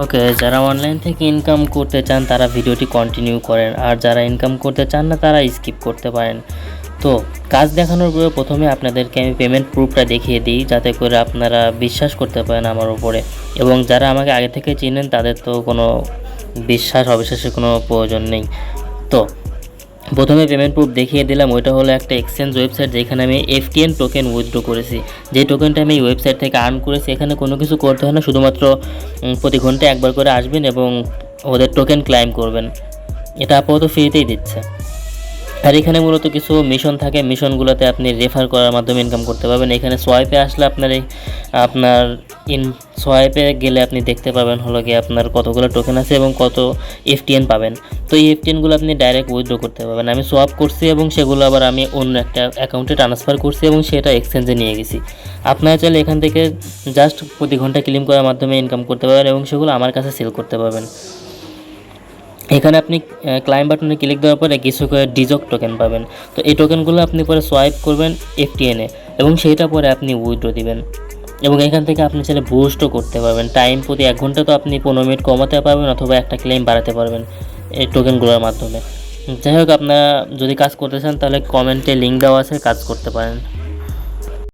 ওকে, যারা অনলাইন থেকে ইনকাম করতে চান তারা ভিডিওটি কন্টিনিউ করেন, আর যারা ইনকাম করতে চান না তারা স্কিপ করতে পারেন। তো কাজ দেখানোর পরে প্রথমে আপনাদেরকে আমি পেমেন্ট প্রুফটা দেখিয়ে দিই, যাতে করে আপনারা বিশ্বাস করতে পারেন আমার উপরে। এবং যারা আমাকে আগে থেকে চিনেন তাদের তো কোনো বিশ্বাস অবিশ্বাসের কোনো প্রয়োজন নেই। তো প্রথমে পেমেন্ট প্রুফ দেখিয়ে দিলাম। ওইটা হলো একটা এক্সচেঞ্জ ওয়েবসাইট, যেখানে আমি FTN টোকেন উইথড্র করেছি। যে টোকেনটা আমি এই ওয়েবসাইট থেকে আর্ন করেছি, এখানে কোনো কিছু করতে হয় না, শুধুমাত্র প্রতি ঘন্টায় একবার করে আসবেন এবং ওদের টোকেন ক্লাইম করবেন। এটা আপাতত ফ্রিতেই দিচ্ছে। আর এখানে মূলত কিছু মিশন থাকে, মিশনগুলোতে আপনি রেফার করার মাধ্যমে ইনকাম করতে পারবেন। এখানে সোয়াইপে আসলে আপনার সোয়াইপে গেলে আপনি দেখতে পাবেন হলো গিয়ে আপনার কতগুলো টোকেন আছে এবং কত FTN পাবেন। তো এই FTNগুলো আপনি ডাইরেক্ট উইথড্র করতে পারবেন। আমি সোয়াপ করছি এবং সেগুলো আবার আমি অন্য একটা অ্যাকাউন্টে ট্রান্সফার করছি এবং সেটা এক্সচেঞ্জে নিয়ে গেছি। আপনারা চাইলে এখান থেকে জাস্ট প্রতি ঘন্টা ক্লেম করার মাধ্যমে ইনকাম করতে পারবেন এবং সেগুলো আমার কাছে সেল করতে পারবেন। এখানে আপনি ক্লাইম বাটনে ক্লিক দেওয়ার পরে কিছু করে ডিজক টোকেন পাবেন। তো এই টোকেনগুলো আপনি পরে সোয়াইপ করবেন FTN এ এবং সেইটা পরে আপনি উইথড্র দিবেন। এবং এখান থেকে আপনি চাইলে বুস্টও করতে পারবেন। টাইম প্রতি 1 ঘন্টা তো আপনি 15 মিনিট কমাতে পারবেন অথবা একটা ক্লেম বাড়াতে পারবেন এই টোকেনগুলোর মাধ্যমে। যাই হোক, আপনারা যদি কাজ করতে চান তাহলে কমেন্টে লিঙ্ক দেওয়া আছে, কাজ করতে পারেন।